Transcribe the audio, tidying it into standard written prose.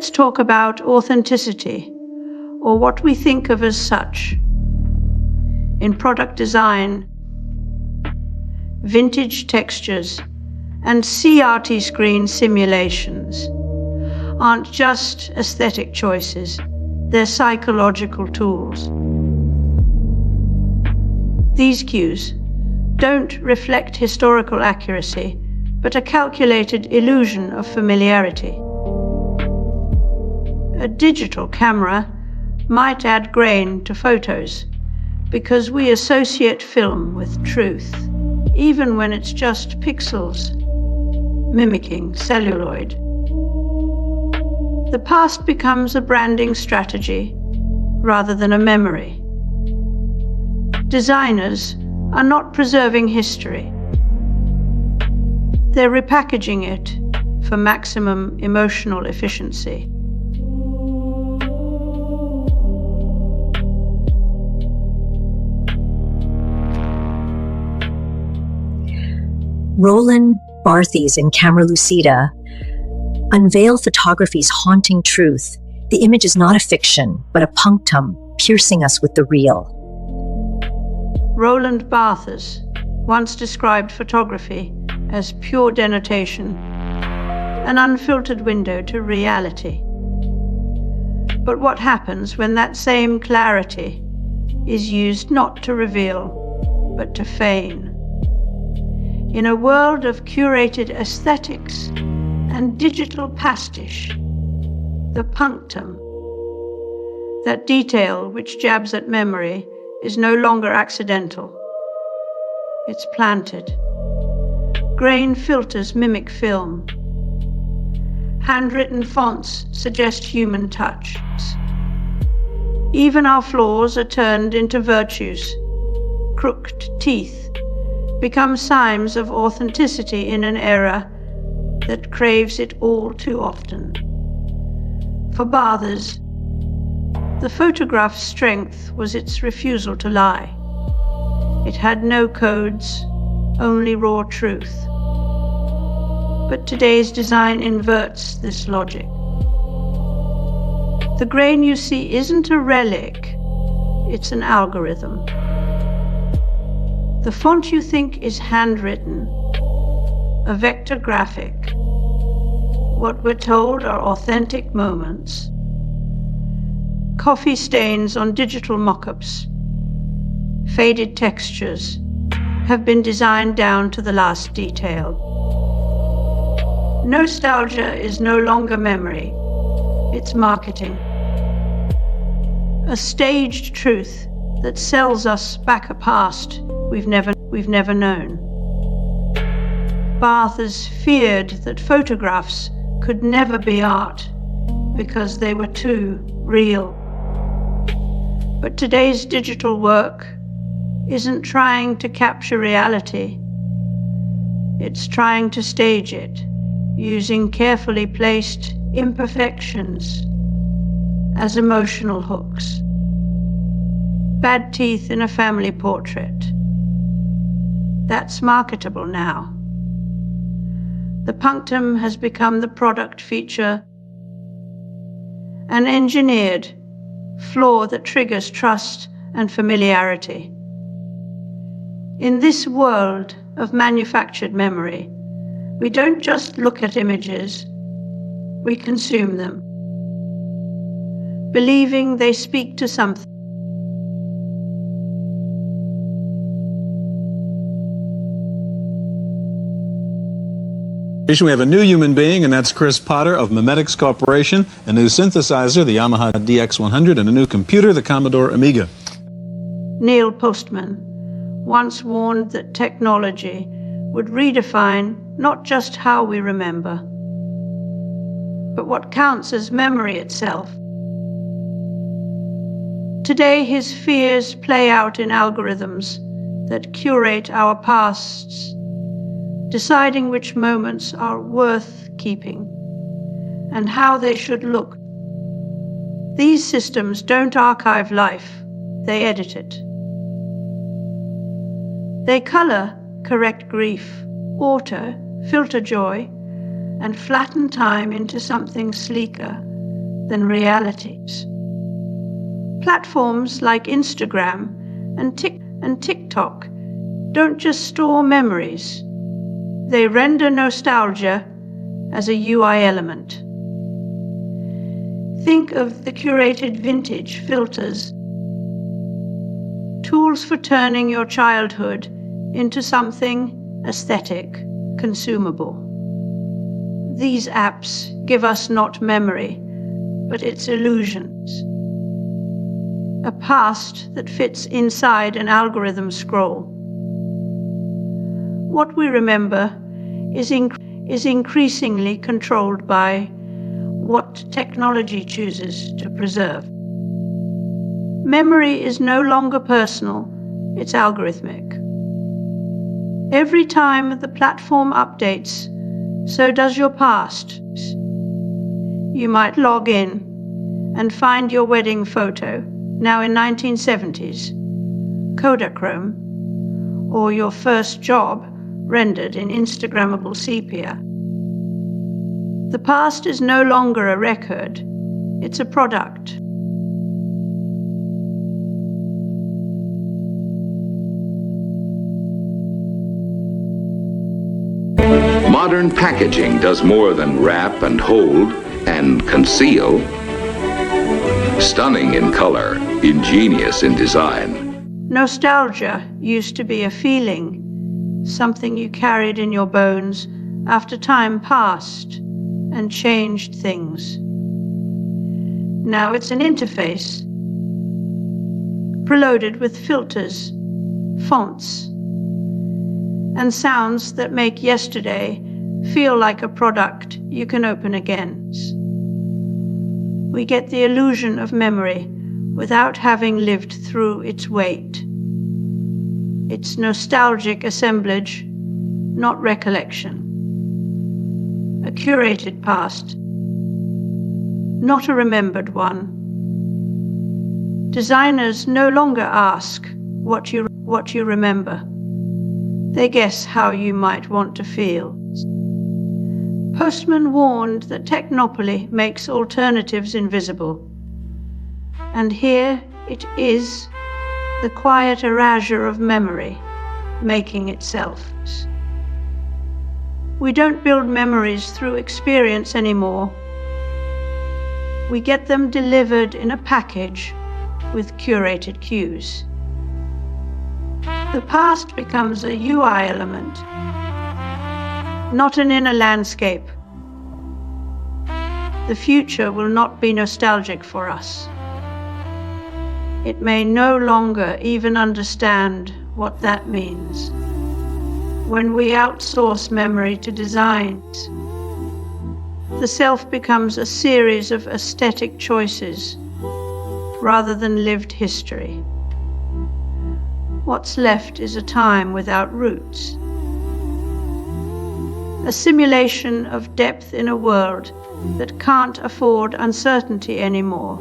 let's talk about authenticity, or what we think of as such. In product design, vintage textures and CRT screen simulations aren't just aesthetic choices, they're psychological tools. These cues don't reflect historical accuracy, but a calculated illusion of familiarity. A digital camera might add grain to photos because we associate film with truth, even when it's just pixels mimicking celluloid. The past becomes a branding strategy rather than a memory. Designers are not preserving history. They're repackaging it for maximum emotional efficiency. Roland Barthes and Camera Lucida unveil photography's haunting truth. The image is not a fiction, but a punctum piercing us with the real. Roland Barthes once described photography as pure denotation, an unfiltered window to reality. But what happens when that same clarity is used not to reveal, but to feign? In a world of curated aesthetics and digital pastiche, the punctum, that detail which jabs at memory, is no longer accidental. It's planted. Grain filters mimic film. Handwritten fonts suggest human touch. Even our flaws are turned into virtues. Crooked teeth become signs of authenticity in an era that craves it all too often. For Barthes, the photograph's strength was its refusal to lie. It had no codes, only raw truth. But today's design inverts this logic. The grain you see isn't a relic, it's an algorithm. The font you think is handwritten, a vector graphic. What we're told are authentic moments. Coffee stains on digital mock-ups, faded textures, have been designed down to the last detail. Nostalgia is no longer memory, it's marketing. A staged truth that sells us back a past we've never known. Barthes feared that photographs could never be art because they were too real. But today's digital work isn't trying to capture reality. It's trying to stage it, using carefully placed imperfections as emotional hooks. Bad teeth in a family portrait. That's marketable now. The punctum has become the product feature, an engineered flaw that triggers trust and familiarity. In this world of manufactured memory, we don't just look at images, we consume them, believing they speak to something. We have a new human being, and that's Chris Potter of Memetics Corporation, a new synthesizer, the Yamaha DX100, and a new computer, the Commodore Amiga. Neil Postman once warned that technology would redefine not just how we remember, but what counts as memory itself. Today, his fears play out in algorithms that curate our pasts, deciding which moments are worth keeping and how they should look. These systems don't archive life, they edit it. They color, correct grief, alter, filter joy, and flatten time into something sleeker than realities. Platforms like Instagram and TikTok don't just store memories, they render nostalgia as a UI element. Think of the curated vintage filters, tools for turning your childhood into something aesthetic, consumable. These apps give us not memory, but its illusions. A past that fits inside an algorithm scroll. What we remember is increasingly controlled by what technology chooses to preserve. Memory is no longer personal, it's algorithmic. Every time the platform updates, so does your past. You might log in and find your wedding photo, now in 1970s, Kodachrome, or your first job rendered in Instagrammable sepia. The past is no longer a record, it's a product. Modern packaging does more than wrap and hold and conceal. Stunning in color, ingenious in design. Nostalgia used to be a feeling, something you carried in your bones after time passed and changed things. Now it's an interface, preloaded with filters, fonts, and sounds that make yesterday feel like a product you can open again. We get the illusion of memory without having lived through its weight. It's nostalgic assemblage, not recollection. A curated past, not a remembered one. Designers no longer ask what you remember. They guess how you might want to feel. Postman warned that technopoly makes alternatives invisible. And here it is, the quiet erasure of memory, making itself. We don't build memories through experience anymore. We get them delivered in a package with curated cues. The past becomes a UI element, not an inner landscape. The future will not be nostalgic for us. It may no longer even understand what that means. When we outsource memory to designs, the self becomes a series of aesthetic choices rather than lived history. What's left is a time without roots. A simulation of depth in a world that can't afford uncertainty anymore.